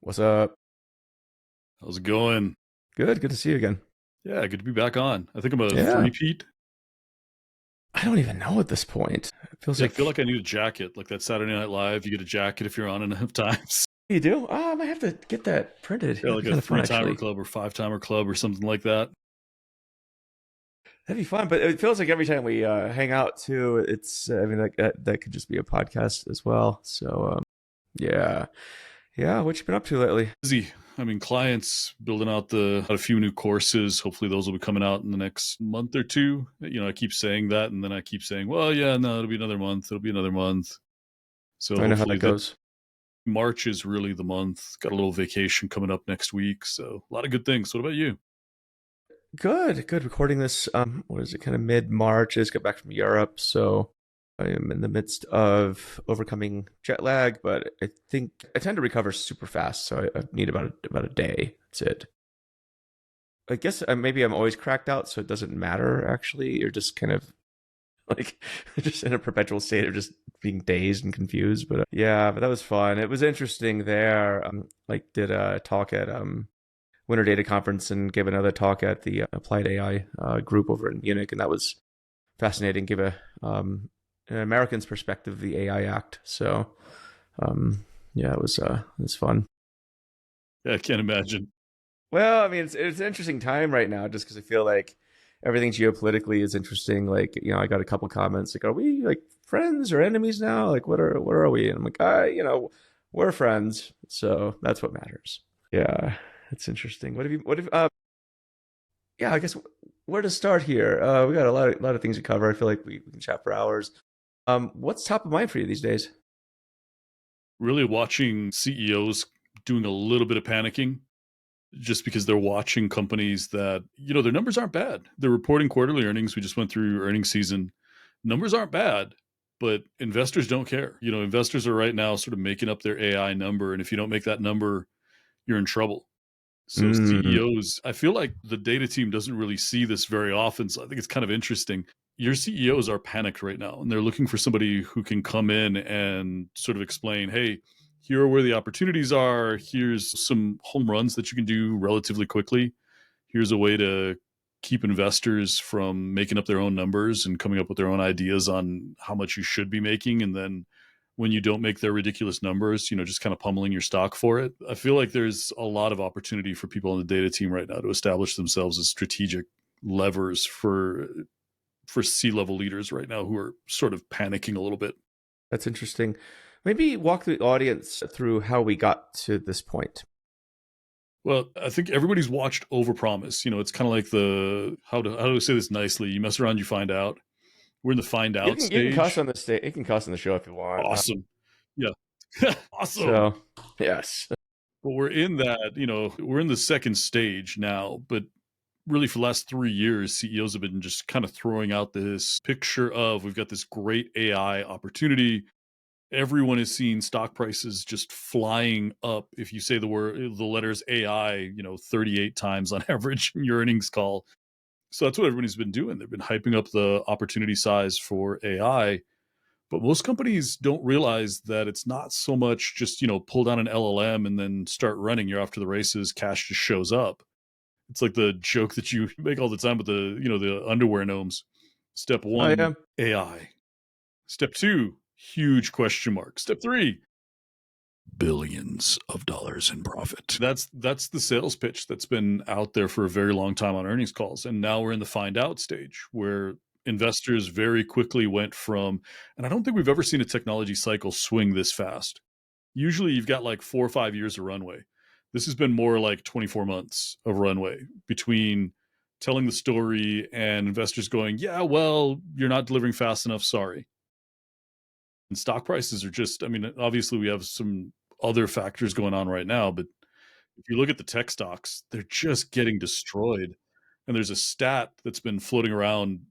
What's up? How's it going? Good. Good to see you again. Yeah, good to be back on. I think I'm a Yeah. three-peat. I don't even know at this point. It feels Yeah, I feel like like I need a jacket. Like that Saturday Night Live, you get a jacket if you're on enough times. you do. I might have to get that printed. Yeah, That'd be like a kind of fun, three-timer actually. club or five-timer club or something like that. That'd be fun. But it feels like every time we hang out too, it's. I mean, like that could just be a podcast as well. So yeah, yeah. What you been up to lately? Busy. I mean, clients building out a few new courses. Hopefully those will be coming out in the next month or two. I keep saying that and then I keep saying, well, yeah, no, it'll be another month. It'll be another month. So I know how that hopefully that goes. March is really the month. Got a little vacation coming up next week. So a lot of good things. What about you? Good. Good. Recording this. What is it? Kind of mid March. I just got back from Europe, so I am in the midst of overcoming jet lag. But I think I tend to recover super fast, so I need about a day. That's it. I guess maybe I'm always cracked out, so it doesn't matter. Actually, you're just kind of like just in a perpetual state of just being dazed and confused. But yeah, but that was fun. It was interesting there. Like did a talk at Winter Data Conference and gave another talk at the Applied AI group over in Munich, and that was fascinating. Give an American's perspective of the AI Act. So yeah, it was fun. Yeah, I can't imagine. Well, I mean, it's an interesting time right now, just because I feel like everything geopolitically is interesting. Like, I got a couple comments like, "Are we like friends or enemies now? Like, what are we?" And I'm like, we're friends, so that's what matters." Yeah, it's interesting. What have yeah, I guess where to start here? We got a lot of things to cover. I feel like we can chat for hours. What's top of mind for you these days? Really watching CEOs doing a little bit of panicking just because they're watching companies that, their numbers aren't bad. They're reporting quarterly earnings. We just went through earnings season. Numbers aren't bad, but investors don't care. Investors are right now sort of making up their AI number. And if you don't make that number, you're in trouble. So Mm, CEOs, I feel like the data team doesn't really see this very often. So I think it's kind of interesting. Your CEOs are panicked right now and they're looking for somebody who can come in and sort of explain, hey, here are where the opportunities are. Here's some home runs that you can do relatively quickly. Here's a way to keep investors from making up their own numbers and coming up with their own ideas on how much you should be making. And then when you don't make their ridiculous numbers, just kind of pummeling your stock for it. I feel like there's a lot of opportunity for people on the data team right now to establish themselves as strategic levers for C-level leaders right now who are sort of panicking a little bit. that's interesting. Maybe walk the audience through how we got to this point. Well, I think everybody's watched Overpromise. It's kind of like the how do I say this nicely? You mess around, you find out. We're in the find out You can cuss stage. on the stage. You can cuss on the show if you want. Awesome. Yeah. Awesome. So yes, But we're in that, we're in the second stage now, but really for the last 3 years, CEOs have been just kind of throwing out this picture of we've got this great AI opportunity. Everyone is seeing stock prices just flying up. If you say the letters AI, 38 times on average in your earnings call. So that's what everybody's been doing. They've been hyping up the opportunity size for AI. But most companies don't realize that it's not so much just, pull down an LLM and then start running. You're off to the races. Cash just shows up. It's like the joke that you make all the time with the underwear gnomes. Step I one, am. AI. Step two, huge question mark. Step three, billions of dollars in profit. That's the sales pitch that's been out there for a very long time on earnings calls. And now we're in the find out stage where investors very quickly went from, and I don't think we've ever seen a technology cycle swing this fast. Usually you've got like 4 or 5 years of runway. This has been more like 24 months of runway between telling the story and investors going, yeah, well, you're not delivering fast enough. Sorry. And stock prices are just, I mean, obviously we have some other factors going on right now, but if you look at the tech stocks, they're just getting destroyed. And there's a stat that's been floating around.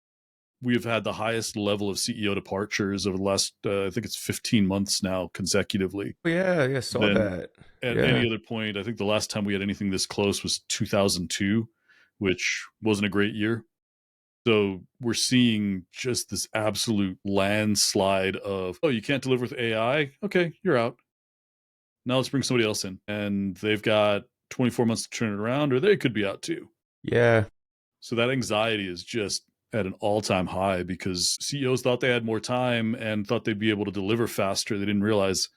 We've had the highest level of CEO departures over the last, I think it's 15 months now consecutively. Oh, yeah, yeah, saw Than that. at Yeah. any other point. I think the last time we had anything this close was 2002, which wasn't a great year. So we're seeing just this absolute landslide of, oh, you can't deliver with AI? Okay, you're out. Now let's bring somebody else in. And they've got 24 months to turn it around, or they could be out too. Yeah. So that anxiety is just at an all-time high because CEOs thought they had more time and thought they'd be able to deliver faster. They didn't realize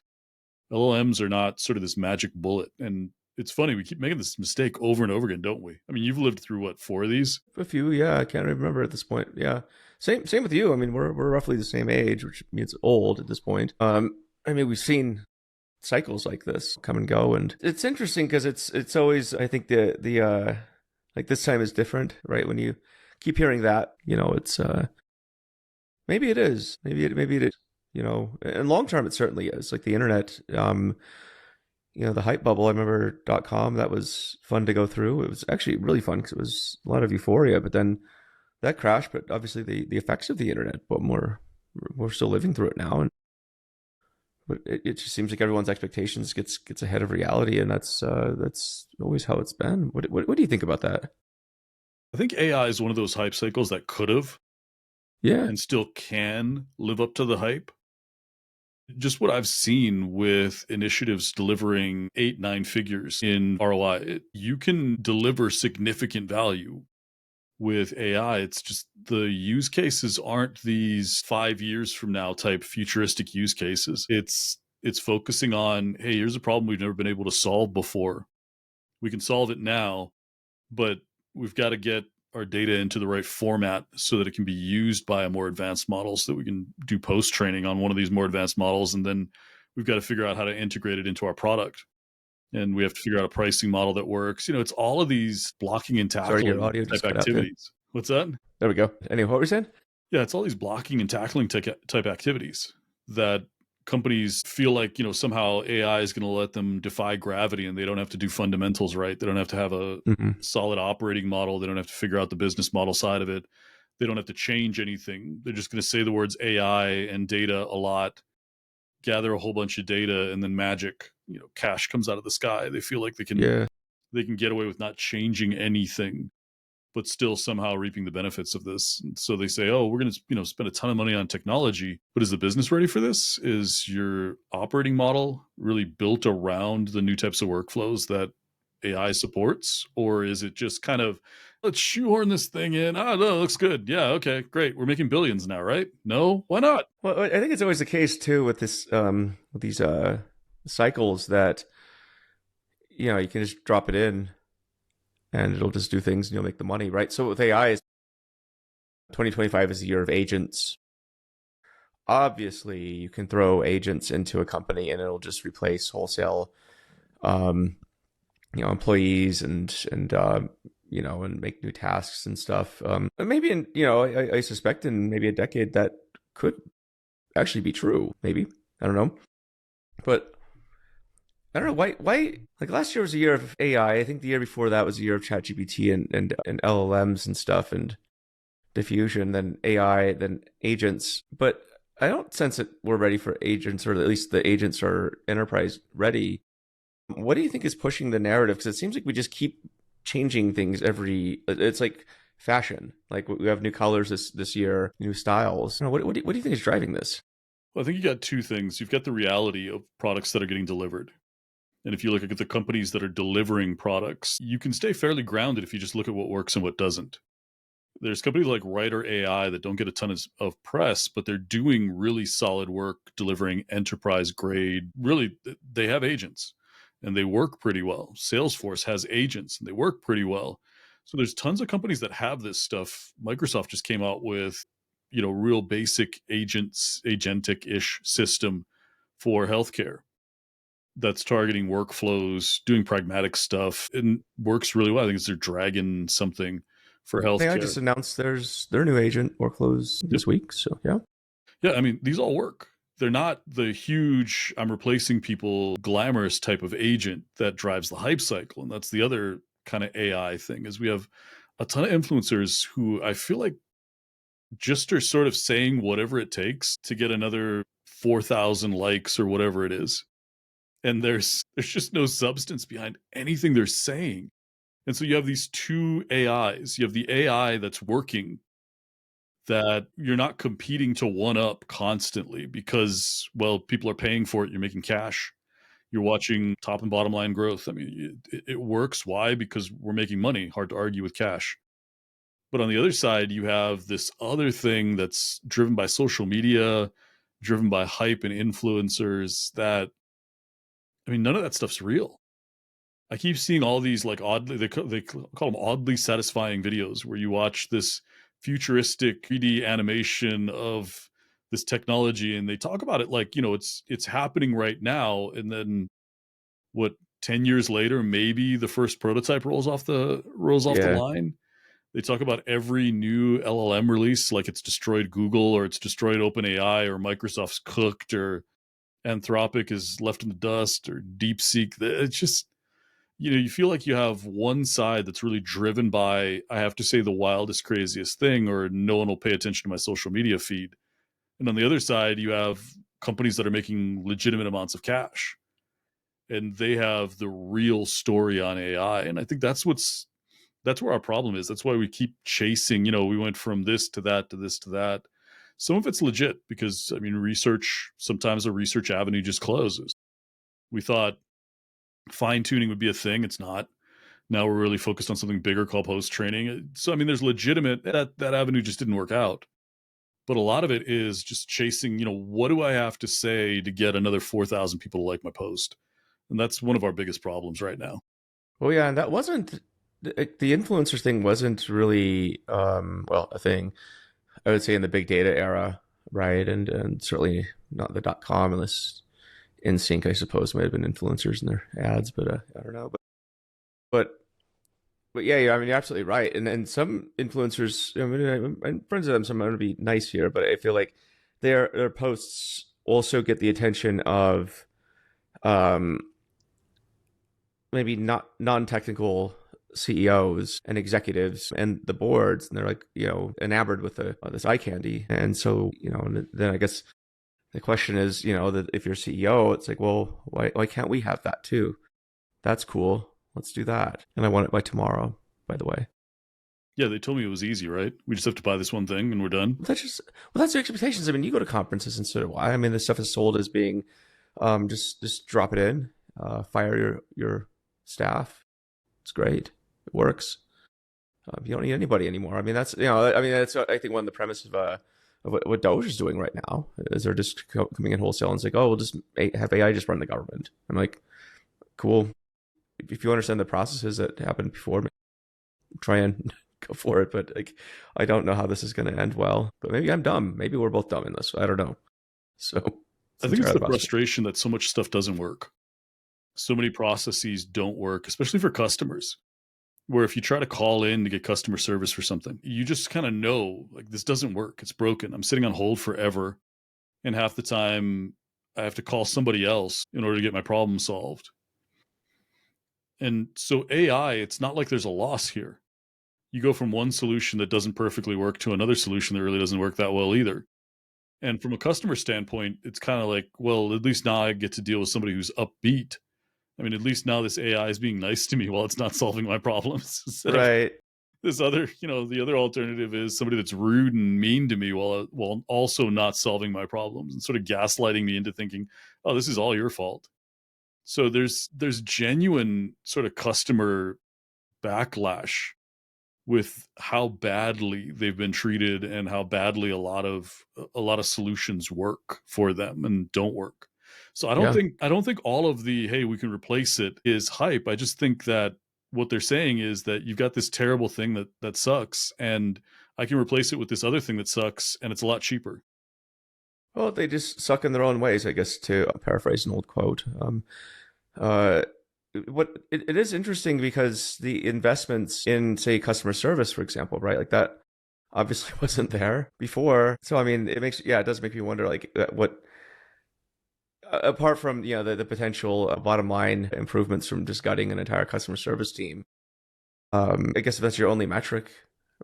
LLMs are not sort of this magic bullet. And it's funny, we keep making this mistake over and over again, don't we? I mean, you've lived through what, 4 of these? A few, yeah. I can't remember at this point. Yeah. Same with you. I mean, we're roughly the same age, which means old at this point. I mean, we've seen cycles like this come and go, and it's interesting because it's always, I think, the like this time is different, right? When you keep hearing that, it's maybe it is. Maybe it is. In long term it certainly is. Like the internet, the hype bubble, I remember .com, that was fun to go through. It was actually really fun because it was a lot of euphoria, but then that crashed. But obviously the effects of the internet, but we're still living through it now. And but it just seems like everyone's expectations gets ahead of reality, and that's always how it's been. What do you think about that? I think AI is one of those hype cycles that could have Yeah. and still can live up to the hype. Just what I've seen with initiatives delivering 8, 9 figures in ROI, you can deliver significant value with AI. It's just the use cases aren't these 5 years from now type futuristic use cases. It's focusing on, hey, here's a problem we've never been able to solve before. We can solve it now, but we've got to get our data into the right format so that it can be used by a more advanced model so that we can do post training on one of these more advanced models. And then we've got to figure out how to integrate it into our product. And we have to figure out a pricing model that works. It's all of these blocking and Sorry, your tackling audio type just cut out there. activities. What's that? There we go. Anyway, what were you saying? Yeah, it's all these blocking and tackling type activities that companies feel like, somehow AI is going to let them defy gravity and they don't have to do fundamentals right. They don't have to have a solid operating model. They don't have to figure out the business model side of it. They don't have to change anything. They're just going to say the words AI and data a lot, gather a whole bunch of data, and then magic, cash comes out of the sky. They feel like they can get away with not changing anything but still somehow reaping the benefits of this. And so they say, oh, we're going to spend a ton of money on technology, but is the business ready for this? Is your operating model really built around the new types of workflows that AI supports? Or is it just kind of, let's shoehorn this thing in? Oh, no, it looks good. Yeah, okay, great. We're making billions now, right? No, why not? Well, I think it's always the case too with this with these cycles that you can just drop it in and it'll just do things and you'll make the money, right? So with AI, 2025 is the year of agents. Obviously, you can throw agents into a company and it'll just replace wholesale, employees and make new tasks and stuff. And maybe I suspect in maybe a decade that could actually be true. Maybe, I don't know, but I don't know why. Like last year was a year of AI. I think the year before that was a year of ChatGPT and LLMs and stuff and diffusion. Then AI, then agents. But I don't sense that we're ready for agents, or at least the agents are enterprise ready. What do you think is pushing the narrative? Because it seems like we just keep changing things It's like fashion. Like we have new colors this year, new styles. What do you think is driving this? Well, I think you got two things. You've got the reality of products that are getting delivered. And if you look at the companies that are delivering products, you can stay fairly grounded if you just look at what works and what doesn't. There's companies like Writer AI that don't get a ton of press, but they're doing really solid work delivering enterprise grade. Really, they have agents and they work pretty well. Salesforce has agents and they work pretty well. So there's tons of companies that have this stuff. Microsoft just came out with, real basic agentic-ish system for healthcare that's targeting workflows, doing pragmatic stuff, and works really well. I think it's their Dragon something for AI healthcare. just announced their new agent workflows this week. So yeah. Yeah, I mean, these all work. They're not the huge, I'm replacing people, glamorous type of agent that drives the hype cycle. And that's the other kind of AI thing is we have a ton of influencers who I feel like just are sort of saying whatever it takes to get another 4,000 likes or whatever it is. And there's just no substance behind anything they're saying. And so you have these two AIs. You have the AI that's working that you're not competing to one up constantly because, well, people are paying for it. You're making cash. You're watching top and bottom line growth. I mean, it works. Why? Because we're making money. Hard to argue with cash. But on the other side, you have this other thing that's driven by social media, driven by hype and influencers that, I mean, none of that stuff's real. I keep seeing all these like oddly, they call them oddly satisfying videos where you watch this futuristic 3D animation of this technology and they talk about it like, it's happening right now. And then what, 10 years later, maybe the first prototype rolls off the Yeah. line. They talk about every new LLM release, like it's destroyed Google or it's destroyed OpenAI or Microsoft's cooked or Anthropic is left in the dust or DeepSeek. It's just, you feel like you have one side that's really driven by, I have to say the wildest, craziest thing, or no one will pay attention to my social media feed. And on the other side, you have companies that are making legitimate amounts of cash and they have the real story on AI. And I think that's where our problem is. That's why we keep chasing, we went from this to that to this to that. Some of it's legit because, I mean, sometimes a research avenue just closes. We thought fine tuning would be a thing. It's not. Now we're really focused on something bigger called post training. So, I mean, there's legitimate, that avenue just didn't work out. But a lot of it is just chasing, what do I have to say to get another 4,000 people to like my post? And that's one of our biggest problems right now. Well, yeah, and that wasn't the influencers thing wasn't really well a thing. I would say in the big data era, right? And certainly not the .com unless InSync, I suppose, might have been influencers in their ads, but I don't know. But but yeah, I mean, you're absolutely right. And some influencers, I mean, I'm friends with them, so I'm going to be nice here, but I feel like their posts also get the attention of um, maybe not non-technical CEOs and executives and the boards, and they're like, enamored with this eye candy. And so, and then I guess the question is, that if you're CEO, it's like, well, why can't we have that too? That's cool. Let's do that. And I want it by tomorrow, by the way. Yeah, they told me it was easy, right? We just have to buy this one thing and we're done. That's your expectations. I mean, you go to conferences and so do I. I mean, this stuff is sold as being just drop it in, fire your staff. It's great. It works. You don't need anybody anymore. I mean, that's I think one of the premises of what Doge is doing right now is they're just coming in wholesale and it's like, oh, we'll just have AI just run the government. I'm like, cool. If you understand the processes that happened before, try and go for it. But like, I don't know how this is going to end well. But maybe I'm dumb. Maybe we're both dumb in this. I don't know. So I think it's the frustration that so much stuff doesn't work. So many processes don't work, especially for customers. Where if you try to call in to get customer service for something, you just kind of know, like, this doesn't work. It's broken. I'm sitting on hold forever. And half the time, I have to call somebody else in order to get my problem solved. And so AI, it's not like there's a loss here. You go from one solution that doesn't perfectly work to another solution that really doesn't work that well either. And from a customer standpoint, it's kind of like, well, at least now I get to deal with somebody who's upbeat. I mean, at least now this AI is being nice to me while it's not solving my problems. Instead right. of this other, the other alternative is somebody that's rude and mean to me while also not solving my problems and sort of gaslighting me into thinking, oh, this is all your fault. So there's genuine sort of customer backlash with how badly they've been treated and how badly a lot of solutions work for them and don't work. So I don't think all of the, hey, we can replace it is hype. I just think that what they're saying is that you've got this terrible thing that sucks and I can replace it with this other thing that sucks and it's a lot cheaper. Well, they just suck in their own ways, I guess, to paraphrase an old quote. It is interesting because the investments in, say, customer service, for example, right? Like that obviously wasn't there before. So, I mean, it does make me wonder, like, what, apart from, the potential bottom line improvements from just gutting an entire customer service team. I guess if that's your only metric,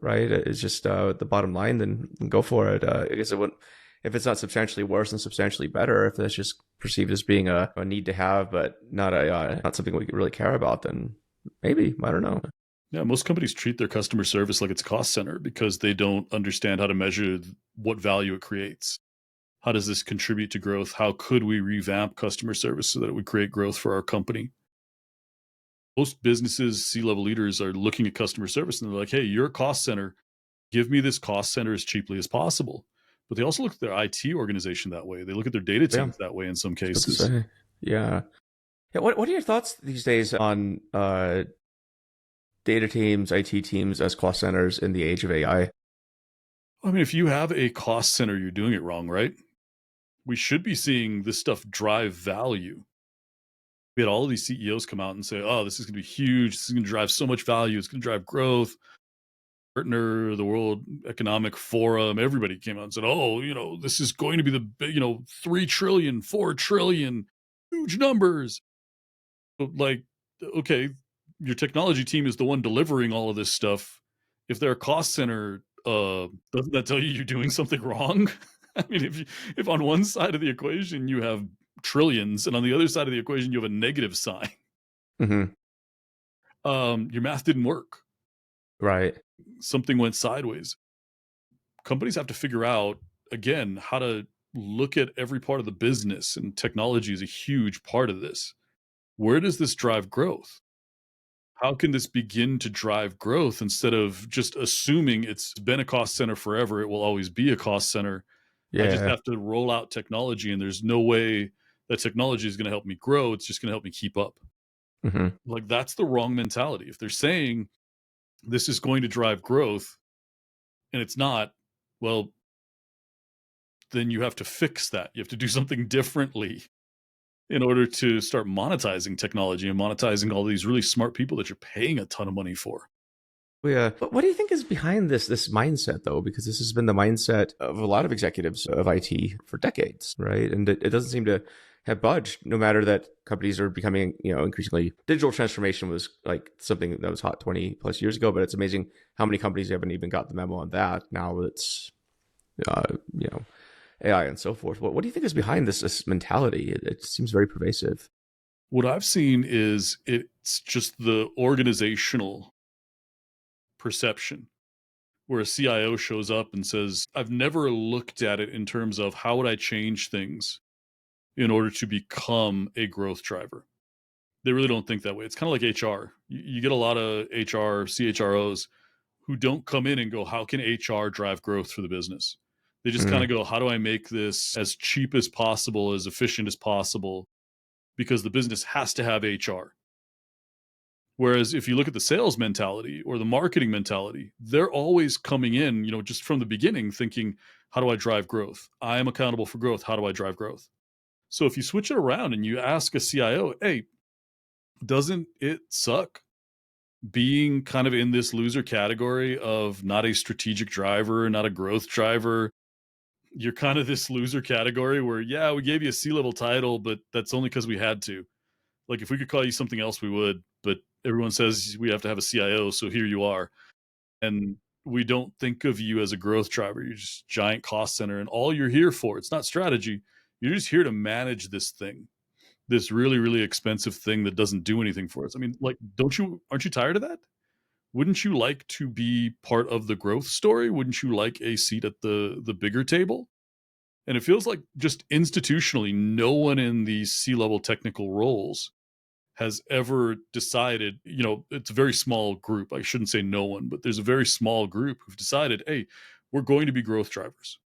right, it's just the bottom line, then go for it. I guess it wouldn't. If it's not substantially worse and substantially better, if that's just perceived as being a need to have, but not something we really care about, then maybe, I don't know. Yeah, most companies treat their customer service like it's a cost center because they don't understand how to measure what value it creates. How does this contribute to growth? How could we revamp customer service so that it would create growth for our company? Most businesses, C-level leaders are looking at customer service and they're like, hey, you're a cost center. Give me this cost center as cheaply as possible. But they also look at their IT organization that way. They look at their data Yeah, I teams that way in some was about to cases. say. Yeah. Yeah. What are your thoughts these days on data teams, IT teams as cost centers in the age of AI? I mean, if you have a cost center, you're doing it wrong, right? We should be seeing this stuff drive value. We had all of these CEOs come out and say, oh, this is going to be huge. This is going to drive so much value. It's going to drive growth. Partner, the World Economic Forum, everybody came out and said, oh, this is going to be the big, 3 trillion, 4 trillion, huge numbers. But like, okay, your technology team is the one delivering all of this stuff. If they're a cost center, doesn't that tell you you're doing something wrong? I mean, if on one side of the equation you have trillions and on the other side of the equation you have a negative sign, Hmm. your math didn't work. Right. Something went sideways. Companies have to figure out, again, how to look at every part of the business, and technology is a huge part of this. Where does this drive growth? How can this begin to drive growth instead of just assuming it's been a cost center forever, it will always be a cost center? I just Yeah. have to roll out technology, and there's no way that technology is going to help me grow. It's just going to help me keep up. Hmm. Like, that's the wrong mentality. If they're saying this is going to drive growth and it's not, well, then you have to fix that. You have to do something differently in order to start monetizing technology and monetizing all these really smart people that you're paying a ton of money for. Yeah. But what do you think is behind this mindset though? Because this has been the mindset of a lot of executives of IT for decades, right? And it doesn't seem to have budged, no matter that companies are becoming, increasingly digital transformation was like something that was hot 20 plus years ago, but it's amazing how many companies haven't even got the memo on that. Now it's uh, you know, AI and so forth. What do you think is behind this mentality? It seems very pervasive. What I've seen is it's just the organizational perception where a CIO shows up and says, I've never looked at it in terms of how would I change things in order to become a growth driver. They really don't think that way. It's kind of like HR. You get a lot of HR, CHROs who don't come in and go, how can HR drive growth for the business? They just kind Mm, of go, how do I make this as cheap as possible, as efficient as possible? Because the business has to have HR. Whereas if you look at the sales mentality or the marketing mentality, they're always coming in, just from the beginning thinking, how do I drive growth? I am accountable for growth. How do I drive growth? So if you switch it around and you ask a CIO, hey, doesn't it suck being kind of in this loser category of not a strategic driver, not a growth driver? You're kind of this loser category where, yeah, we gave you a C-level title, but that's only because we had to. Like, if we could call you something else, we would, but everyone says we have to have a CIO, so here you are. And we don't think of you as a growth driver. You're just a giant cost center, and all you're here for, it's not strategy. You're just here to manage this thing, this really, really expensive thing that doesn't do anything for us. I mean, like, aren't you tired of that? Wouldn't you like to be part of the growth story? Wouldn't you like a seat at the bigger table? And it feels like just institutionally, no one in these C-level technical roles has ever decided, it's a very small group. I shouldn't say no one, but there's a very small group who've decided, hey, we're going to be growth drivers.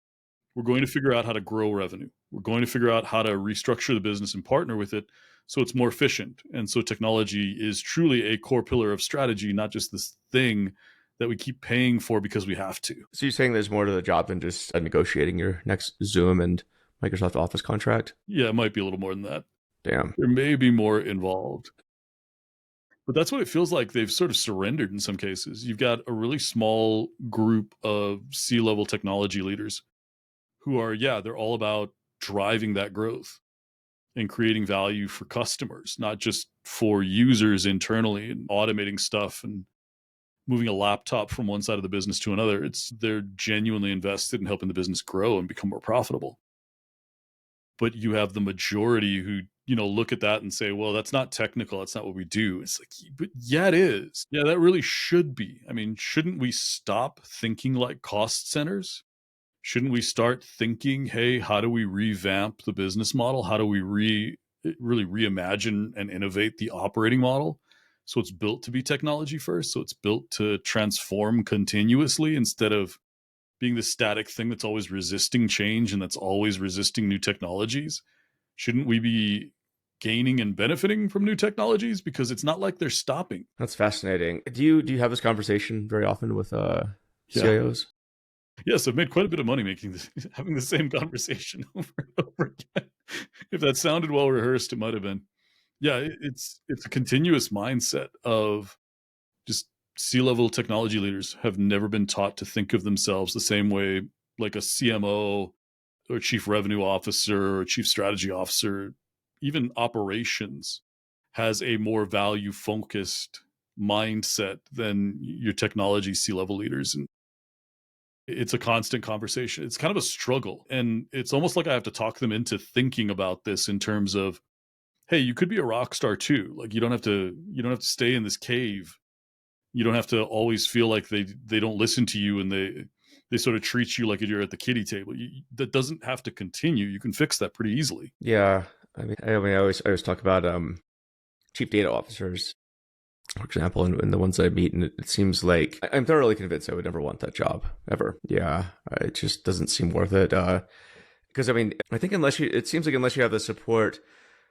We're going to figure out how to grow revenue. We're going to figure out how to restructure the business and partner with it so it's more efficient. And so technology is truly a core pillar of strategy, not just this thing that we keep paying for because we have to. So you're saying there's more to the job than just negotiating your next Zoom and Microsoft Office contract? Yeah, it might be a little more than that. Damn. There may be more involved. But that's what it feels like. They've sort of surrendered in some cases. You've got a really small group of C-level technology leaders who are, yeah, they're all about driving that growth and creating value for customers, not just for users internally and automating stuff and moving a laptop from one side of the business to another. They're genuinely invested in helping the business grow and become more profitable. But you have the majority who, look at that and say, well, that's not technical, that's not what we do. It's like, but yeah, it is. Yeah, that really should be. I mean, shouldn't we stop thinking like cost centers? Shouldn't we start thinking, hey, how do we revamp the business model? How do we really reimagine and innovate the operating model? So it's built to be technology first. So it's built to transform continuously instead of being the static thing that's always resisting change and that's always resisting new technologies. Shouldn't we be gaining and benefiting from new technologies? Because it's not like they're stopping. That's fascinating. Do you have this conversation very often with Yeah. CIOs? Yes, I've made quite a bit of money making this, having the same conversation over and over again. If that sounded well rehearsed, it might have been. Yeah, it's a continuous mindset of just C-level technology leaders have never been taught to think of themselves the same way like a CMO or chief revenue officer or chief strategy officer, even operations has a more value focused mindset than your technology C-level leaders. And it's a constant conversation. It's kind of a struggle. And it's almost like I have to talk them into thinking about this in terms of, hey, you could be a rock star too. Like you don't have to stay in this cave. You don't have to always feel like they don't listen to you and they sort of treat you like you're at the kiddie table. That doesn't have to continue. You can fix that pretty easily. Yeah, I always talk about chief data officers, for example, and the ones I meet, and it seems like I'm thoroughly convinced I would never want that job ever. Yeah, it just doesn't seem worth it. Because I mean, I think it seems like unless you have the support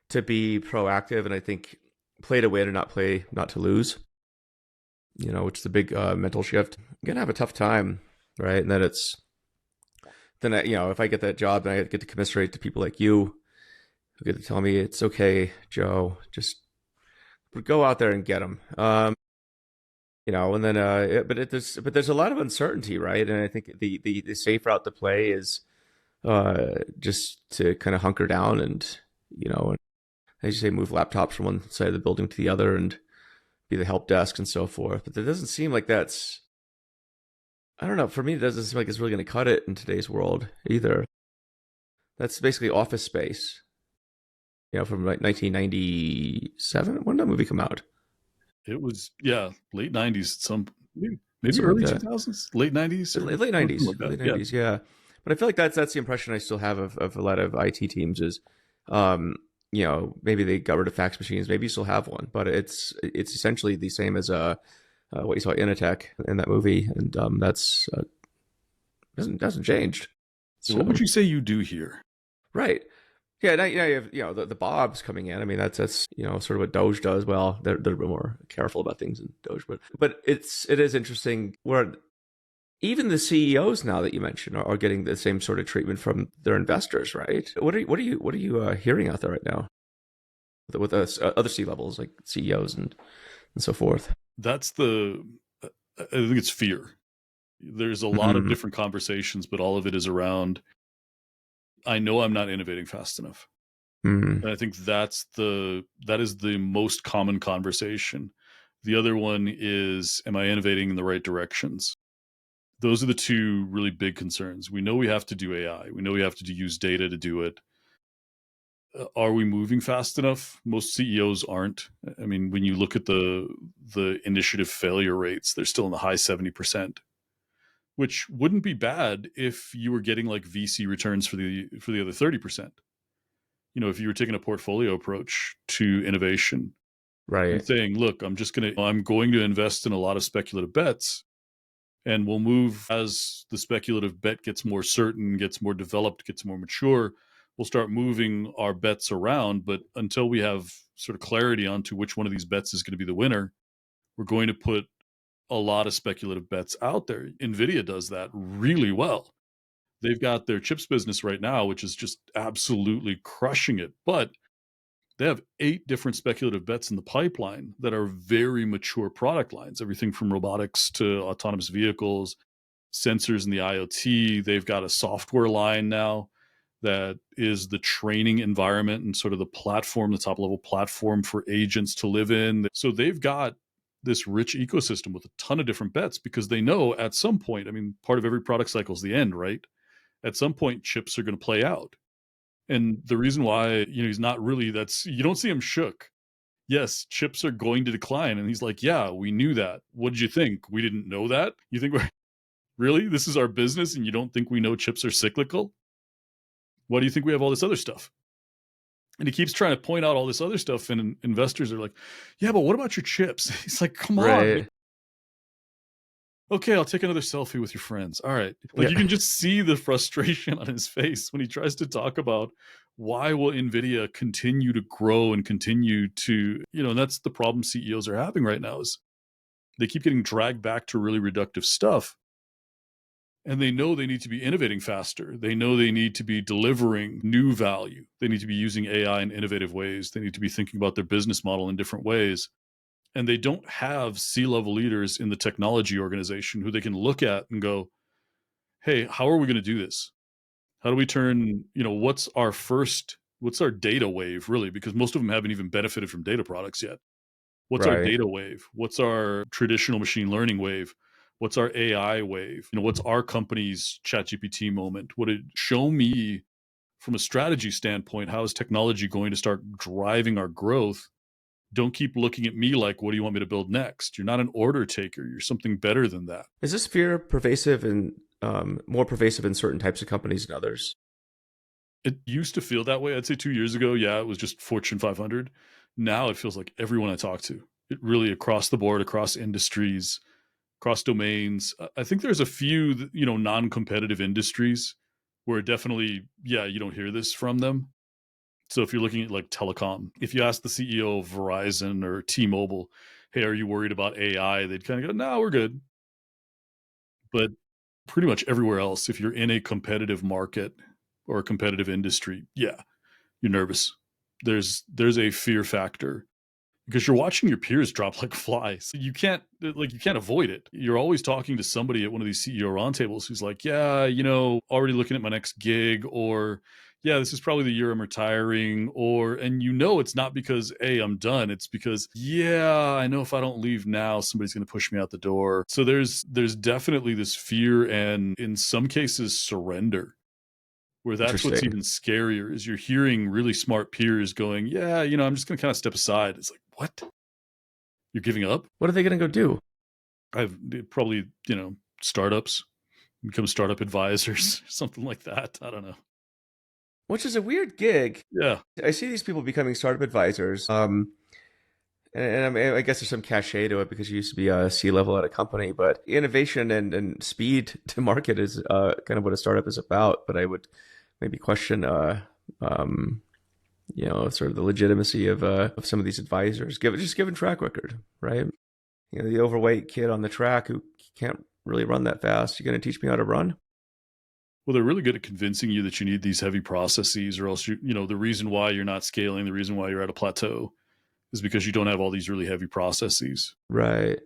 to be proactive, and I think play to win and not to lose, which is a big mental shift. You're gonna have a tough time, right? And if I get that job, then I get to commiserate to people like you who get to tell me it's okay, Joe, just go out there and get them. And then but there's a lot of uncertainty, right? And I think the safe route to play is just to kind of hunker down and as you say, move laptops from one side of the building to the other and be the help desk and so forth. But it doesn't seem like that's, I don't know, for me, it doesn't seem like it's really going to cut it in today's world either. That's basically Office Space, from like 1997. When did that movie come out? It was, yeah, late 90s, maybe Something like early that. 2000s, late 90s or Late something 90s, like that. late Yeah. 90s, yeah. But I feel like that's the impression I still have of a lot of IT teams is, um, maybe they got rid of fax machines. Maybe you still have one, but it's essentially the same as what you saw in Initech in that movie, and that's doesn't changed. So what So would you say you do here? right, yeah. Now you have the Bobs coming in. I mean that's sort of what Doge does. Well, they're a bit more careful about things in Doge, but it is interesting where even the CEOs now that you mentioned are getting the same sort of treatment from their investors, right? What are you hearing out there right now with other C levels like CEOs and so forth? That's I think it's fear. There's a lot of Mm-hmm. different conversations, but all of it is around, I know I'm not innovating fast enough. Mm-hmm. And I think that is the most common conversation. The other one is, am I innovating in the right directions? Those are the two really big concerns. We know we have to do AI. We know we have to use data to do it. Are we moving fast enough? Most CEOs aren't. I mean, when you look at the initiative failure rates, they're still in the high 70%, which wouldn't be bad if you were getting like VC returns for the other 30%. If you were taking a portfolio approach to innovation and Right. saying, look, I'm going to invest in a lot of speculative bets, and we'll move as the speculative bet gets more certain, gets more developed, gets more mature. We'll start moving our bets around, but until we have sort of clarity onto which one of these bets is going to be the winner, we're going to put a lot of speculative bets out there. Nvidia does that really well. They've got their chips business right now, which is just absolutely crushing it. But they have 8 different speculative bets in the pipeline that are very mature product lines, everything from robotics to autonomous vehicles, sensors in the IoT. They've got a software line now that is the training environment and sort of the platform, the top level platform for agents to live in. So they've got this rich ecosystem with a ton of different bets because they know at some point, I mean, part of every product cycle is the end, right? At some point, chips are going to play out. And the reason why, he's not really, you don't see him shook. Yes, chips are going to decline. And he's like, yeah, we knew that. What did you think? We didn't know that? You think Really? This is our business and you don't think we know chips are cyclical? Why do you think we have all this other stuff? And he keeps trying to point out all this other stuff, and investors are like, yeah, but what about your chips? He's like, come on. Right. Okay, I'll take another selfie with your friends. All right. Like, Yeah. you can just see the frustration on his face when he tries to talk about why will Nvidia continue to grow and continue to, and that's the problem CEOs are having right now, is they keep getting dragged back to really reductive stuff. And they know they need to be innovating faster. They know they need to be delivering new value. They need to be using AI in innovative ways. They need to be thinking about their business model in different ways. And they don't have C-level leaders in the technology organization who they can look at and go, hey, how are we going to do this? How do we turn, what's our data wave, really? Because most of them haven't even benefited from data products yet. What's our Right. data wave? What's our traditional machine learning wave? What's our AI wave? What's our company's ChatGPT moment? Show me from a strategy standpoint, how is technology going to start driving our growth? Don't keep looking at me like, what do you want me to build next? You're not an order taker. You're something better than that. Is this fear pervasive and more pervasive in certain types of companies than others? It used to feel that way. I'd say 2 years ago, yeah, it was just Fortune 500. Now it feels like everyone I talk to, it really across the board, across industries, across domains. I think there's a few, non-competitive industries where definitely, yeah, you don't hear this from them. So if you're looking at like telecom, if you ask the CEO of Verizon or T-Mobile, hey, are you worried about AI? They'd kind of go, no, we're good. But pretty much everywhere else, if you're in a competitive market or a competitive industry, yeah, you're nervous. There's a fear factor because you're watching your peers drop like flies. You can't avoid it. You're always talking to somebody at one of these CEO roundtables who's like, yeah, already looking at my next gig, or yeah, this is probably the year I'm retiring, and it's not because I'm done. It's because, yeah, I know if I don't leave now, somebody's going to push me out the door. So there's definitely this fear, and in some cases surrender, where that's what's Interesting. even scarier, is you're hearing really smart peers going, yeah, I'm just going to kind of step aside. It's like, what? You're giving up? What are they going to go do? I've probably, startups, become startup advisors, something like that. I don't know. Which is a weird gig. Yeah. I see these people becoming startup advisors. And I mean, I guess there's some cachet to it because you used to be a C-level at a company, but innovation and speed to market is kind of what a startup is about. But I would maybe question, sort of the legitimacy of some of these advisors, given track record, right? The overweight kid on the track who can't really run that fast. You're going to teach me how to run? Well, they're really good at convincing you that you need these heavy processes, or else the reason why you're not scaling, the reason why you're at a plateau, is because you don't have all these really heavy processes. Right.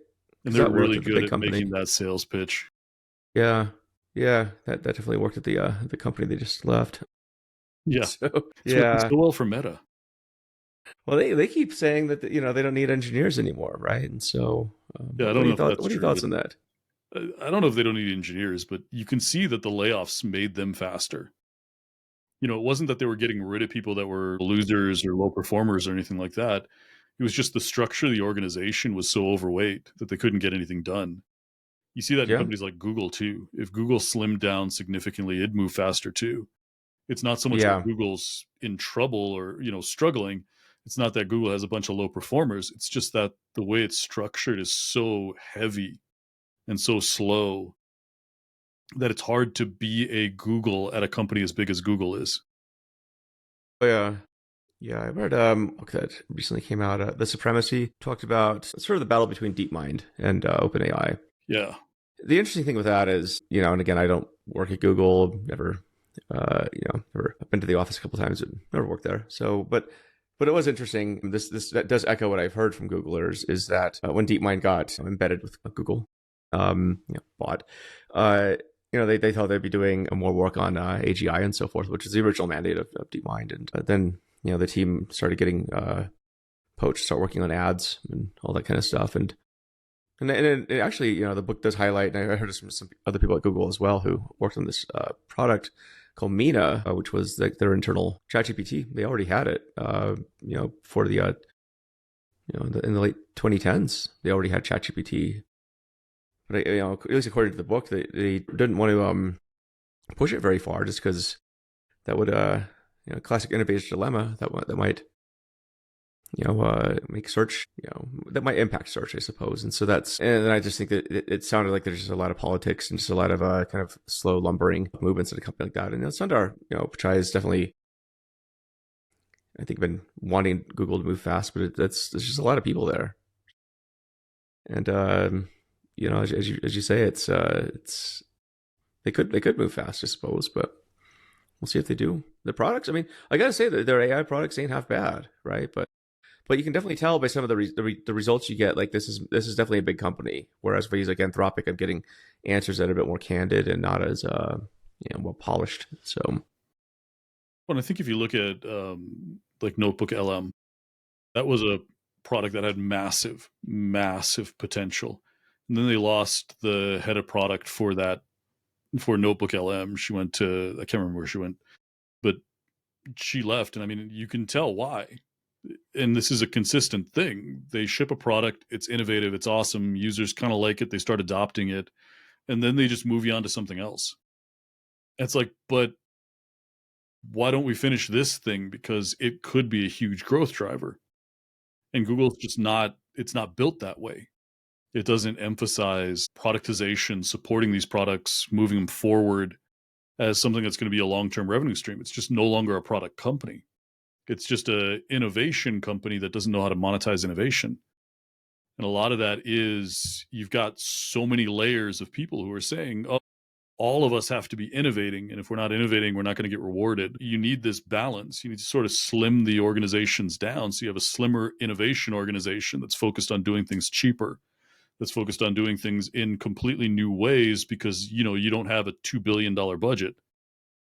And Because they're that worked really at the good big at company. making that sales pitch. Yeah. Yeah. That definitely worked at the company they just left. Yeah. So, It's working yeah. so well for Meta. Well, they keep saying that they don't need engineers anymore, right? And so, Yeah, I what don't are know you if thought? that's What are your true, thoughts but on that? I don't know if they don't need engineers, but you can see that the layoffs made them faster. It wasn't that they were getting rid of people that were losers or low performers or anything like that. It was just the structure of the organization was so overweight that they couldn't get anything done. You see that in Yeah. companies like Google too. If Google slimmed down significantly, it'd move faster too. It's not so much that Yeah. Google's in trouble or, struggling. It's not that Google has a bunch of low performers. It's just that the way it's structured is so heavy and so slow that it's hard to be a Google at a company as big as Google is. Oh, yeah. Yeah. I read a book that recently came out. The Supremacy talked about sort of the battle between DeepMind and OpenAI. Yeah. The interesting thing with that is, and again, I don't work at Google. Never I've been to the office a couple of times, but never worked there. So, but it was interesting. This that does echo what I've heard from Googlers is that when DeepMind got embedded with Google, bought, they thought they'd be doing more work on AGI and so forth, which is the original mandate of DeepMind. And then the team started getting poached, start working on ads and all that kind of stuff. And it actually, the book does highlight, and I heard from some other people at Google as well who worked on this product called Mina, which was like their internal ChatGPT. They already had it, for in the late 2010s. They already had ChatGPT. but at least according to the book, they didn't want to push it very far just because that would classic innovator's dilemma that might make search, that might impact search, I suppose. And so and I just think that it sounded like there's just a lot of politics and just a lot of kind of slow lumbering movements at a company like that. And Sundar, Pichai is definitely, I think, been wanting Google to move fast, but there's just a lot of people there. And, as you say, it's, they could move fast, I suppose, but we'll see if they do. The products, I mean, I gotta say that their AI products ain't half bad, right? But you can definitely tell by some of the results you get. Like this is definitely a big company. Whereas if I use like Anthropic, I'm getting answers that are a bit more candid and not as well polished. So, well, I think if you look at like Notebook LM, that was a product that had massive, massive potential, and then they lost the head of product for Notebook LM. She went to, I can't remember where she went, but she left, and I mean, you can tell why. And this is a consistent thing. They ship a product, it's innovative, it's awesome, users kind of like it, they start adopting it, and then they just move you on to something else. It's like, but why don't we finish this thing? Because it could be a huge growth driver. And Google's just not, it's not built that way. It doesn't emphasize productization, supporting these products, moving them forward as something that's going to be a long-term revenue stream. It's just no longer a product company. It's just a innovation company that doesn't know how to monetize innovation. And a lot of that is you've got so many layers of people who are saying, oh, all of us have to be innovating. And if we're not innovating, we're not going to get rewarded. You need this balance. You need to sort of slim the organizations down. So you have a slimmer innovation organization that's focused on doing things cheaper, that's focused on doing things in completely new ways because, you don't have a $2 billion budget.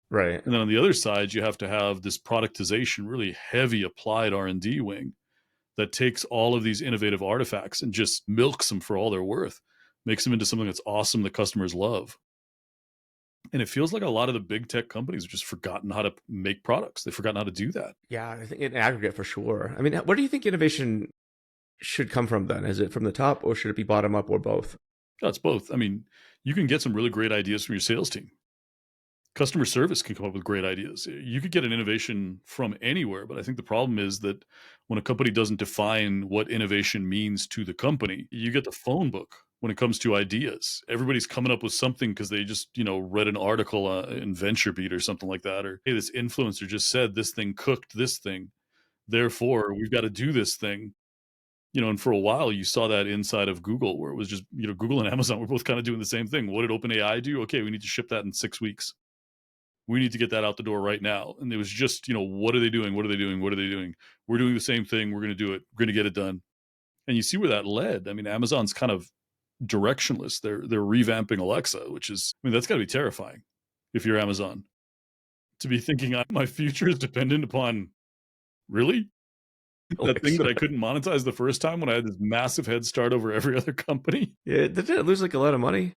right. And then on the other side, you have to have this productization, really heavy applied R&D wing that takes all of these innovative artifacts and just milks them for all they're worth, makes them into something that's awesome that customers love. And it feels like a lot of the big tech companies have just forgotten how to make products. They've forgotten how to do that. Yeah, I think in aggregate for sure. I mean, where do you think innovation should come from then? Is it from the top or should it be bottom up or both? No, it's both. I mean, you can get some really great ideas from your sales team. Customer service can come up with great ideas. You could get an innovation from anywhere, but I think the problem is that when a company doesn't define what innovation means to the company, you get the phone book when it comes to ideas. Everybody's coming up with something because they just, read an article in VentureBeat or something like that, or hey, this influencer just said this thing cooked this thing, therefore we've got to do this thing. And for a while you saw that inside of Google, where it was just, Google and Amazon were both kind of doing the same thing. What did OpenAI do? Okay, we need to ship that in 6 weeks. We need to get that out the door right now. And it was just, what are they doing? What are they doing? What are they doing? We're doing the same thing. We're going to do it. We're going to get it done. And you see where that led. I mean, Amazon's kind of directionless. They're revamping Alexa, which is, I mean, that's got to be terrifying if you're Amazon, to be thinking my future is dependent upon, really? That thing that I couldn't monetize the first time when I had this massive head start over every other company. Yeah, did it lose like a lot of money?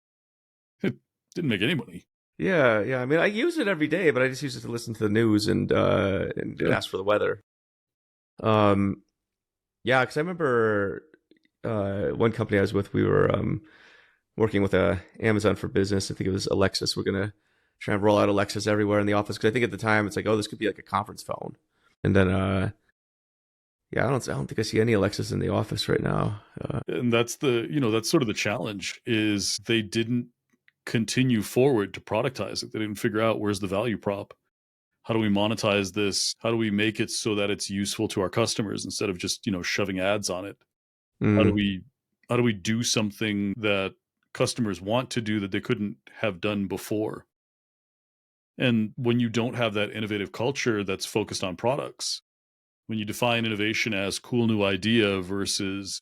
It didn't make any money. Yeah. I mean, I use it every day, but I just use it to listen to the news and ask for the weather. Yeah, because I remember one company I was with, we were working with Amazon for Business. I think it was Alexis. We're gonna try and roll out Alexis everywhere in the office because I think at the time it's like, oh, this could be like a conference phone. And then, yeah, I don't think I see any Alexis in the office right now. And that's that's sort of the challenge, is they didn't continue forward to productize it. They didn't figure out where's the value prop. How do we monetize this? How do we make it so that it's useful to our customers instead of just, shoving ads on it? How do we do something that customers want to do that they couldn't have done before? And when you don't have that innovative culture that's focused on products, when you define innovation as cool new idea versus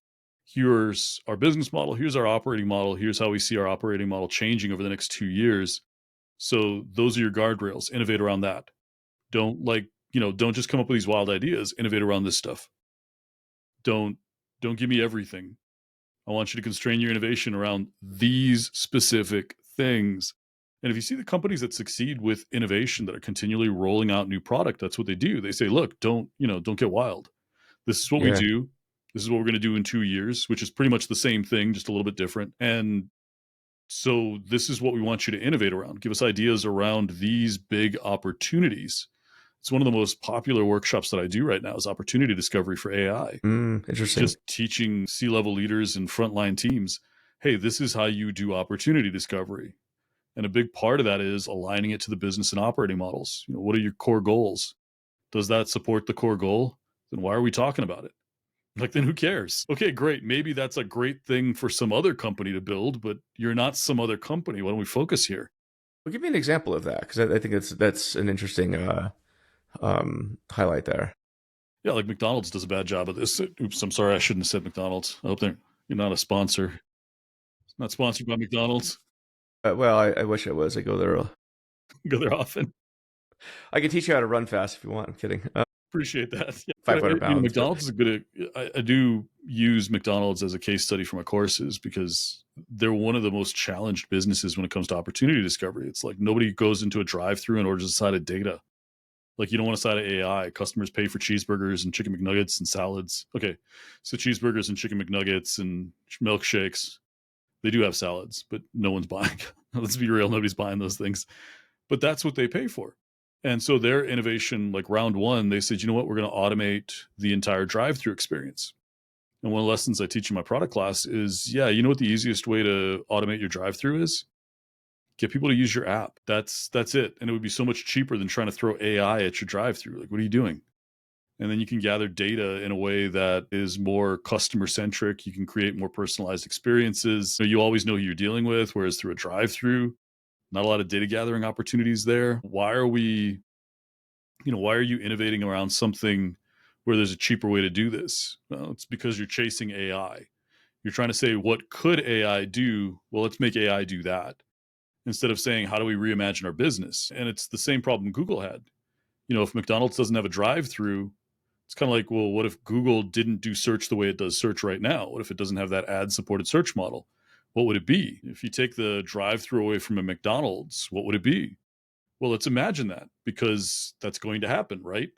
here's our business model, here's our operating model, here's how we see our operating model changing over the next 2 years. So those are your guardrails. Innovate around that. Don't don't just come up with these wild ideas. Innovate around this stuff. Don't give me everything. I want you to constrain your innovation around these specific things. And if you see the companies that succeed with innovation, that are continually rolling out new product, that's what they do. They say, look, don't get wild. This is what we do. This is what we're going to do in 2 years, which is pretty much the same thing, just a little bit different. And So this is what we want you to innovate around. Give us ideas around these big opportunities. It's one of the most popular workshops that I do right now is opportunity discovery for AI. Interesting. Just teaching C-level leaders and frontline teams, hey, this is how you do opportunity discovery. And a big part of that is aligning it to the business and operating models. What are your core goals? Does that support the core goal? Then why are we talking about it? Like, then who cares? Okay, great. Maybe that's a great thing for some other company to build, but you're not some other company. Why don't we focus here? Well, give me an example of that because I think that's an interesting highlight there. Yeah, like McDonald's does a bad job of this. Oops, I'm sorry. I shouldn't have said McDonald's. I hope you're not a sponsor. Not sponsored by McDonald's. Well, I wish I was. I go there. Go there often. I can teach you how to run fast if you want. I'm kidding. Appreciate that. Yeah. 500 pounds. McDonald's is a good. I do use McDonald's as a case study for my courses because they're one of the most challenged businesses when it comes to opportunity discovery. It's like nobody goes into a drive-through in order to decide a data. Like you don't want to side of AI. Customers pay for cheeseburgers and chicken McNuggets and salads. Okay, so cheeseburgers and chicken McNuggets and milkshakes. They do have salads, but no one's buying. Let's be real, nobody's buying those things. But that's what they pay for. And so their innovation, like round one, they said, you know what, we're going to automate the entire drive-through experience. And one of the lessons I teach in my product class is, yeah, you know what the easiest way to automate your drive-through is? Get people to use your app. That's it. And it would be so much cheaper than trying to throw AI at your drive-through. Like, what are you doing? And then you can gather data in a way that is more customer centric. You can create more personalized experiences. You always know who you're dealing with, whereas through a drive-through, not a lot of data gathering opportunities there. Why are you innovating around something where there's a cheaper way to do this? Well, it's because you're chasing AI. You're trying to say, what could AI do? Well, let's make AI do that. Instead of saying, how do we reimagine our business? And it's the same problem Google had. If McDonald's doesn't have a drive-through, it's kind of like, well, what if Google didn't do search the way it does search right now? What if it doesn't have that ad-supported search model? What would it be? If you take the drive-through away from a McDonald's, what would it be? Well, let's imagine that because that's going to happen, right?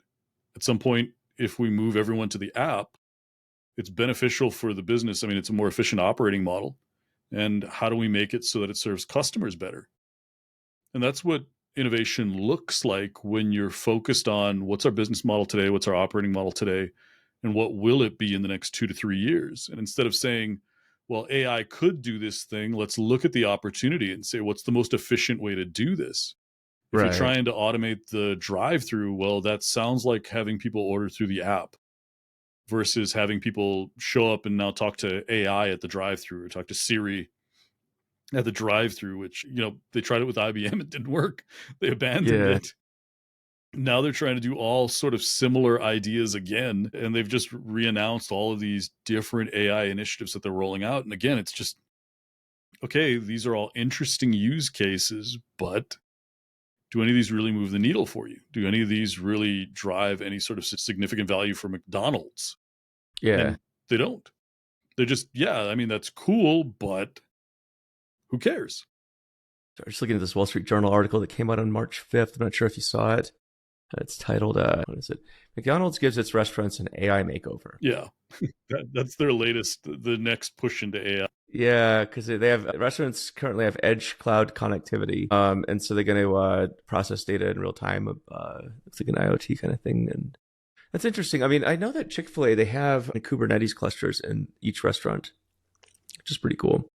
At some point, if we move everyone to the app, it's beneficial for the business. I mean, it's a more efficient operating model. And how do we make it so that it serves customers better? And that's what innovation looks like when you're focused on what's our business model today, what's our operating model today, and what will it be in the next 2 to 3 years. And instead of saying, well, AI could do this thing, let's look at the opportunity and say, what's the most efficient way to do this? If you're Right. trying to automate the drive-through, well, that sounds like having people order through the app versus having people show up and now talk to AI at the drive-through or talk to Siri at the drive-through, which, they tried it with IBM. It didn't work. They abandoned Yeah. it. Now they're trying to do all sort of similar ideas again. And they've just re-announced all of these different AI initiatives that they're rolling out. And again, it's just, okay, these are all interesting use cases, but do any of these really move the needle for you? Do any of these really drive any sort of significant value for McDonald's? Yeah. And they don't. They're just, yeah, I mean, that's cool, but who cares? So I'm just looking at this Wall Street Journal article that came out on March 5th. I'm not sure if you saw it. It's titled, what is it? McDonald's gives its restaurants an AI makeover. Yeah. That's their latest, the next push into AI. Yeah, because they have restaurants currently have edge cloud connectivity, and so they're going to process data in real time. It's like an IoT kind of thing, and that's interesting. I mean, I know that Chick-fil-A they have Kubernetes clusters in each restaurant, which is pretty cool.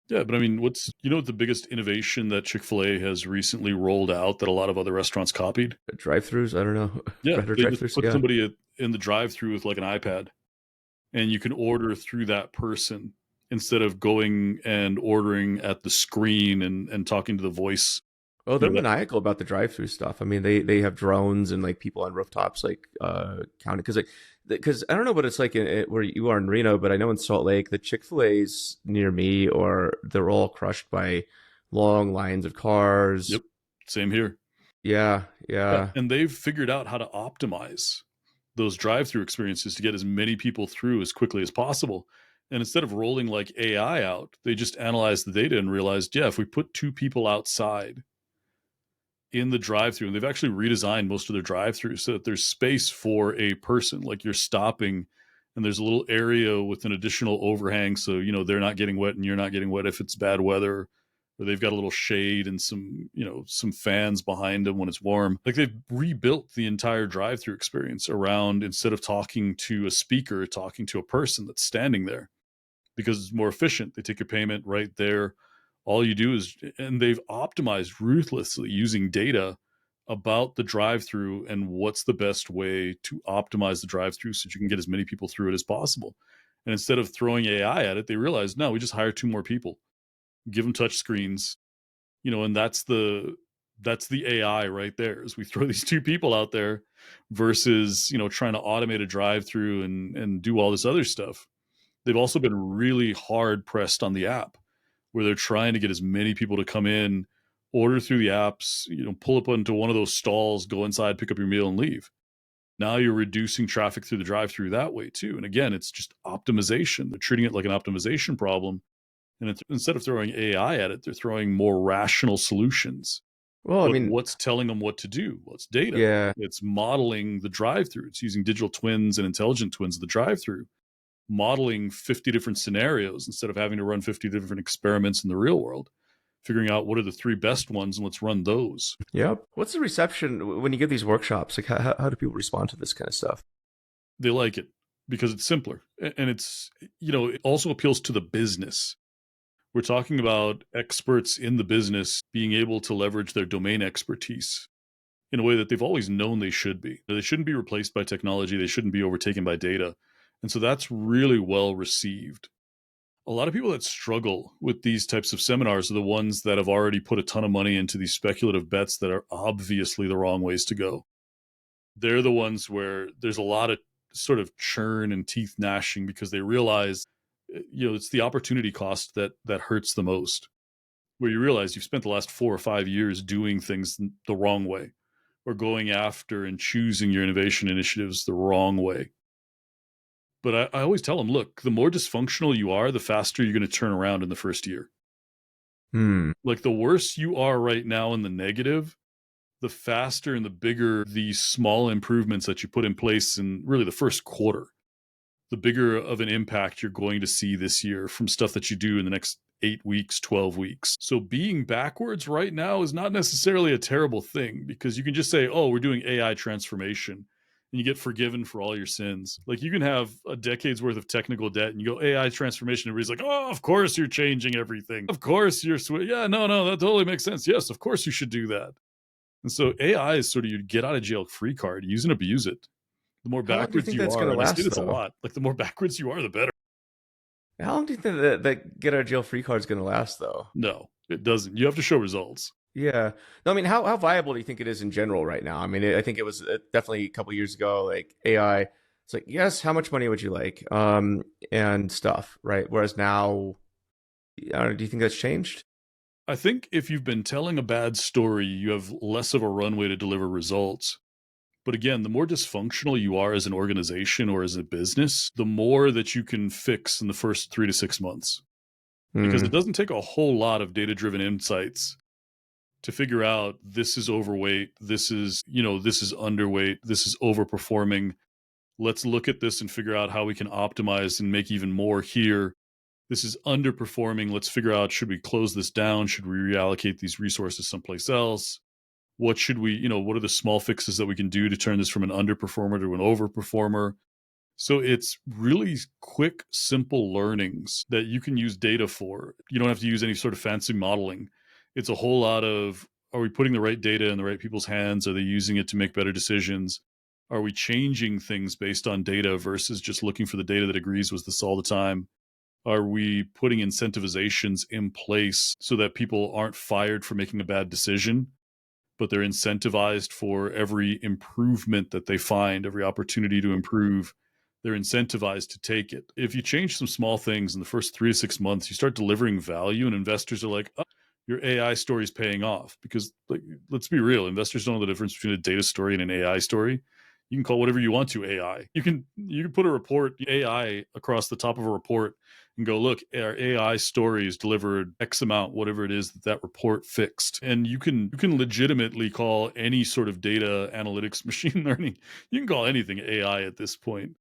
Yeah, but I mean, what the biggest innovation that Chick-fil-A has recently rolled out that a lot of other restaurants copied? Drive-throughs, I don't know. Yeah, Better they just drive-throughs, put yeah. somebody in the drive-through with like an iPad, and you can order through that person instead of going and ordering at the screen and talking to the voice. Oh, You they're know, that, maniacal about the drive-through stuff. I mean, they have drones and like people on rooftops like counting because I don't know what it's like where you are in Reno, but I know in Salt Lake the Chick-fil-A's near me or they're all crushed by long lines of cars. yep, same here. Yeah, Yeah, yeah, and they've figured out how to optimize those drive-through experiences to get as many people through as quickly as possible. And instead of rolling like AI out, they just analyzed the data and realized, yeah, if we put two people outside in the drive-through, and they've actually redesigned most of their drive-throughs so that there's space for a person, like you're stopping and there's a little area with an additional overhang so they're not getting wet and you're not getting wet if it's bad weather, where they've got a little shade and some, some fans behind them when it's warm. Like they've rebuilt the entire drive-through experience around, instead of talking to a speaker, talking to a person that's standing there, because it's more efficient. They take your payment right there. All you do is, and they've optimized ruthlessly using data about the drive-through and what's the best way to optimize the drive-through so that you can get as many people through it as possible. And instead of throwing AI at it, they realized, no, we just hire 2 more people, give them touch screens, and that's the AI right there. Is we throw these 2 people out there versus, trying to automate a drive-through and do all this other stuff. They've also been really hard pressed on the app, where they're trying to get as many people to come in, order through the apps, pull up into one of those stalls, go inside, pick up your meal, and leave. Now you're reducing traffic through the drive-through that way too. And again, it's just optimization. They're treating it like an optimization problem. And instead of throwing AI at it, they're throwing more rational solutions. Well, I But mean, what's telling them what to do? Well, it's data. yeah. It's modeling the drive-through. It's using digital twins and intelligent twins of the drive-through, modeling 50 different scenarios instead of having to run 50 different experiments in the real world, figuring out what are the 3 best ones and let's run those. Yep. What's the reception when you give these workshops? Like, how do people respond to this kind of stuff? They like it because it's simpler, and it's, it also appeals to the business. We're talking about experts in the business being able to leverage their domain expertise in a way that they've always known they should be. They shouldn't be replaced by technology. They shouldn't be overtaken by data. And so that's really well received. A lot of people that struggle with these types of seminars are the ones that have already put a ton of money into these speculative bets that are obviously the wrong ways to go. They're the ones where there's a lot of sort of churn and teeth gnashing, because they realize, it's the opportunity cost that hurts the most, where you realize you've spent the last 4 or 5 years doing things the wrong way, or going after and choosing your innovation initiatives the wrong way. But I always tell them, look, the more dysfunctional you are, the faster you're going to turn around in the first year. Like the worse you are right now in the negative, the faster and the bigger the small improvements that you put in place in really the first quarter, the bigger of an impact you're going to see this year from stuff that you do in the next 8 weeks, 12 weeks. So being backwards right now is not necessarily a terrible thing, because you can just say, oh, we're doing AI transformation, and you get forgiven for all your sins. Like you can have a decade's worth of technical debt and you go AI transformation. Everybody's like, oh, of course you're changing everything. Of course you're yeah, no, that totally makes sense. Yes, of course you should do that. And so AI is sort of your get out of jail free card. Use and abuse it. The more How long do you backwards think you that's going are, to and I say last, this a though? lot, like the more backwards you are, the better. How long do you think that get out of jail free card is going to last, though? No, it doesn't. You have to show results. Yeah. No, I mean, how viable do you think it is in general right now? I mean, I think it was definitely a couple years ago, like AI. It's like, yes, how much money would you like? And stuff, right? Whereas now, do you think that's changed? I think if you've been telling a bad story, you have less of a runway to deliver results. But again, the more dysfunctional you are as an organization or as a business, the more that you can fix in the first 3 to 6 months. Because it Hmm. doesn't take a whole lot of data-driven insights to figure out this is overweight, this is, this is underweight, this is overperforming. Let's look at this and figure out how we can optimize and make even more here. This is underperforming. Let's figure out, should we close this down? Should we reallocate these resources someplace else? What should we, what are the small fixes that we can do to turn this from an underperformer to an overperformer? So it's really quick, simple learnings that you can use data for. You don't have to use any sort of fancy modeling. It's a whole lot of, are we putting the right data in the right people's hands? Are they using it to make better decisions? Are we changing things based on data versus just looking for the data that agrees with this all the time? Are we putting incentivizations in place so that people aren't fired for making a bad decision, but they're incentivized for every improvement that they find, every opportunity to improve? They're incentivized to take it. If you change some small things in the first 3 to 6 months, you start delivering value, and investors are like, oh, your AI story is paying off. Because, like, let's be real, investors don't know the difference between a data story and an AI story. You can call whatever you want to AI. You can put a report AI across the top of a report and go, look, our AI stories delivered X amount, whatever it is that report fixed. And you can legitimately call any sort of data analytics, machine learning. You can call anything AI at this point.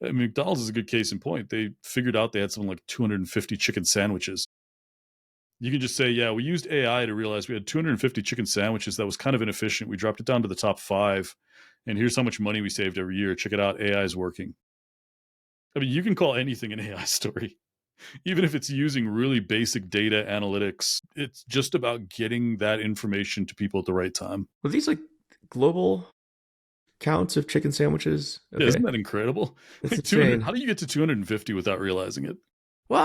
I mean, McDonald's is a good case in point. They figured out they had something like 250 chicken sandwiches. You can just say, yeah, we used AI to realize we had 250 chicken sandwiches. That was kind of inefficient. We dropped it down to the top 5. And here's how much money we saved every year. Check it out. AI is working. I mean, you can call anything an AI story, even if it's using really basic data analytics. It's just about getting that information to people at the right time. Were these like global counts of chicken sandwiches? Yeah, isn't Okay. that incredible? That's Like 200. insane. How do you get to 250 without realizing it? Well,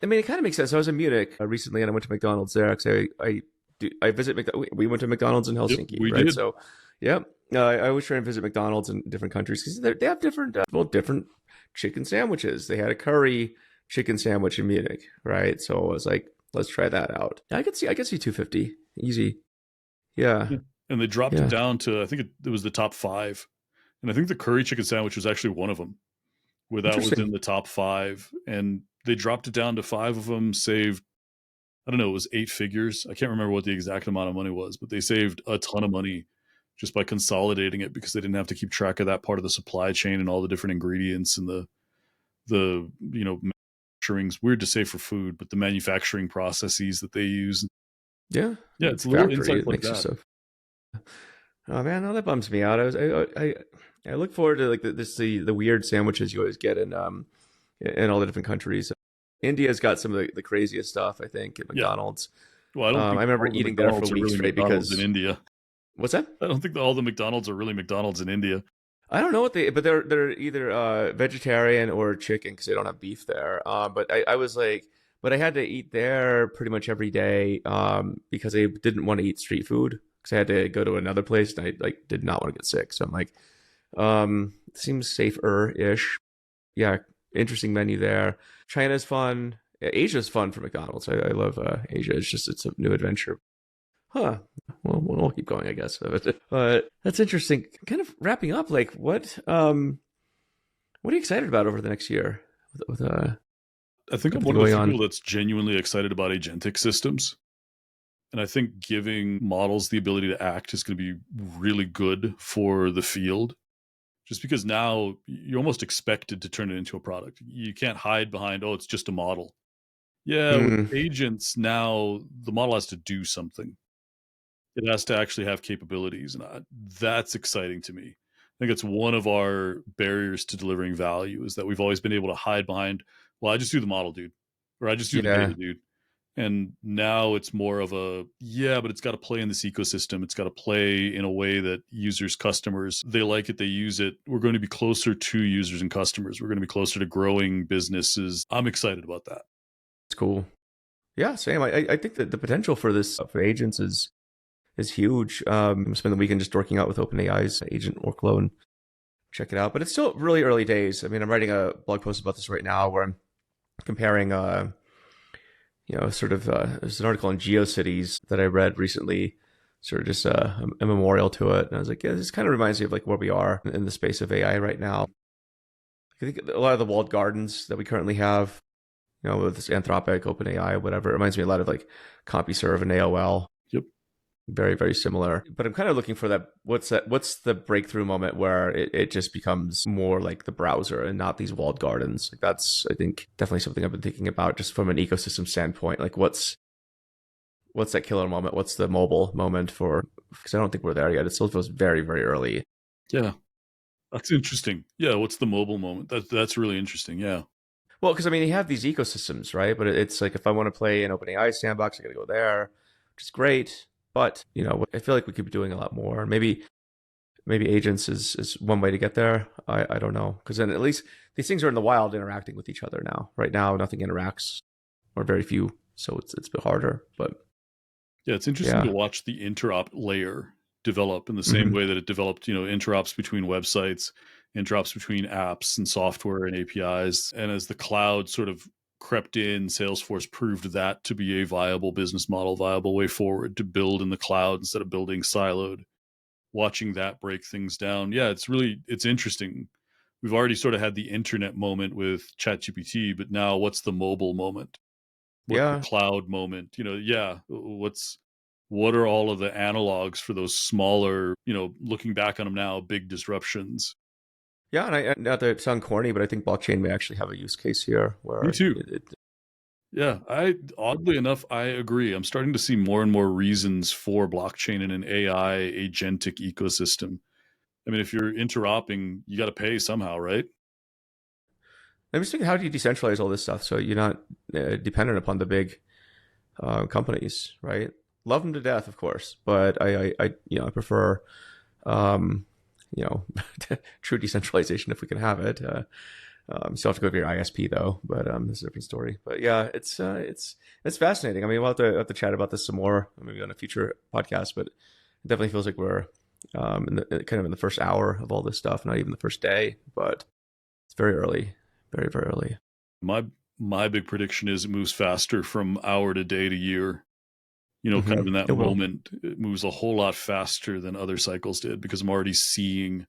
I mean, it kind of makes sense. I was in Munich recently and I went to McDonald's there because I visit we went to McDonald's in Yep, Helsinki, we right? did. So, yep. I always try and visit McDonald's in different countries because they have different, different chicken sandwiches. They had a curry chicken sandwich in Munich, right? So I was like, let's try that out. I could see 250 easy. Yeah, Yeah. And they dropped it yeah. down to, I think it was the top 5. And I think the curry chicken sandwich was actually one of them, where that was in Interesting. the top 5. And they dropped it down to 5 of them, saved, I don't know, it was 8 figures. I can't remember what the exact amount of money was, but they saved a ton of money just by consolidating it because they didn't have to keep track of that part of the supply chain and all the different ingredients and the manufacturing's weird to say for food, but the manufacturing processes that they use. Yeah, Yeah, it's it's little factory insights that like makes you that. so. Oh man, no, that bums me out. I look forward to like the weird sandwiches you always get in all the different countries. India's got some of the craziest stuff, I think, at Yeah. McDonald's. Well, I don't I think remember all the eating there for McDonald's are weeks really straight McDonald's in because India. what's that? I don't think that all the McDonald's are really McDonald's in India. I don't know what but they're either vegetarian or chicken because they don't have beef there. But I was like, but I had to eat there pretty much every day because I didn't want to eat street food because I had to go to another place and I like did not want to get sick. So I'm like, seems safer ish. Yeah, interesting menu there. China's fun. Asia's fun for McDonald's. I love Asia. It's a new adventure. Huh. Well, we'll keep going, I guess. But that's interesting. Kind of wrapping up. Like, what are you excited about over the next year with I think I'm everything one of the going few on? people that's genuinely excited about agentic systems. And I think giving models the ability to act is going to be really good for the field. Just because now you're almost expected to turn it into a product. You can't hide behind, oh, it's just a model. Yeah, with Mm, agents now, the model has to do something. It has to actually have capabilities, and that's exciting to me. I think it's one of our barriers to delivering value is that we've always been able to hide behind, well, I just do the model, dude, or I just do the yeah. data, dude. And now it's more of a, yeah, but it's got to play in this ecosystem. It's got to play in a way that users, customers, they like it, they use it. We're going to be closer to users and customers. We're going to be closer to growing businesses. I'm excited about that. It's cool. Yeah, same. I think that the potential for this for agents is huge. Spend the weekend just working out with OpenAI's agent workflow and check it out. But it's still really early days. I mean, I'm writing a blog post about this right now where I'm comparing sort of there's an article on GeoCities that I read recently, sort of just a memorial to it. And I was like, yeah, this kind of reminds me of like where we are in the space of AI right now. I think a lot of the walled gardens that we currently have, with this Anthropic, OpenAI, whatever, it reminds me a lot of like CompuServe and AOL. Yep. Very, very similar. But I'm kind of looking for that. What's the breakthrough moment where it just becomes more like the browser and not these walled gardens? Like that's, I think, definitely something I've been thinking about just from an ecosystem standpoint. Like what's that killer moment? What's the mobile moment for? Because I don't think we're there yet. It still feels very, very early. Yeah. That's interesting. Yeah. What's the mobile moment? That's really interesting. Yeah. Well, because I mean, you have these ecosystems, right? But it's like if I want to play an OpenAI sandbox, I got to go there, which is great. But I feel like we could be doing a lot more. Maybe agents is one way to get there. I don't know, because then at least these things are in the wild interacting with each other now. Right now, nothing interacts, or very few, so it's a bit harder. But Yeah, it's interesting to yeah, watch the interop layer develop in the same hmm way that it developed, interops between websites, interops between apps and software and APIs. And as the cloud sort of crept in, Salesforce proved that to be a viable business model, viable way forward to build in the cloud instead of building siloed. Watching that break things down. Yeah, it's interesting. We've already sort of had the internet moment with ChatGPT, but now what's the mobile moment? What's the yeah, cloud moment? Yeah, what are all of the analogs for those smaller, looking back on them now, big disruptions? yeah. And not to sound corny, but I think blockchain may actually have a use case here Me where too. Yeah, oddly enough, I agree. I'm starting to see more and more reasons for blockchain in an AI agentic ecosystem. I mean, if you're interoping, you got to pay somehow, right? I'm just thinking, how do you decentralize all this stuff so you're not dependent upon the big companies, right? Love them to death, of course, but I prefer, um, you know, true decentralization if we can have it. Still have to go to your ISP though, but this is a different story. But yeah, it's fascinating. I mean, we'll have to chat about this some more, maybe on a future podcast. But it definitely feels like we're kind of in the first hour of all this stuff, not even the first day, but it's very early, very very early. My my big prediction is it moves faster from hour to day to year. Kind of in that It will, moment, it moves a whole lot faster than other cycles did because I'm already seeing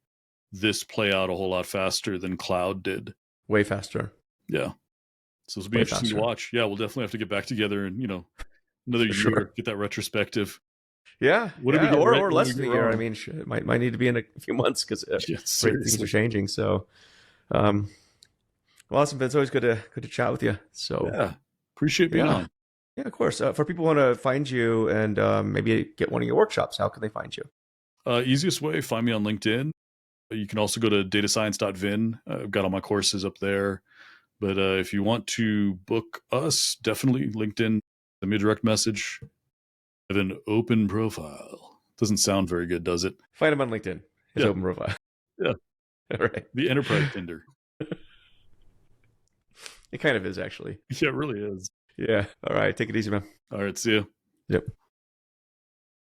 this play out a whole lot faster than cloud did. way faster, Yeah. So it'll be way interesting to faster, watch. Yeah, we'll definitely have to get back together and, another for year, sure. get that retrospective. Yeah, What did we yeah, get right? or What did less we than get a year. I wrong? mean, it might need to be in a few months because Yeah, great things are seriously. changing. So, um, well, awesome. It's always good to chat with you. So, Yeah. Appreciate being yeah, on. yeah, of course. For people who want to find you and maybe get one of your workshops, how can they find you? Easiest way, find me on LinkedIn. You can also go to datascience.vin. I've got all my courses up there. But if you want to book us, definitely LinkedIn. Send me a direct message. I have an open profile. Doesn't sound very good, does it? Find him on LinkedIn. His Yeah. open profile. Yeah. All right. The enterprise Tinder. It kind of is actually. Yeah, it really is. Yeah. All right. Take it easy, man. All right. See you. Yep.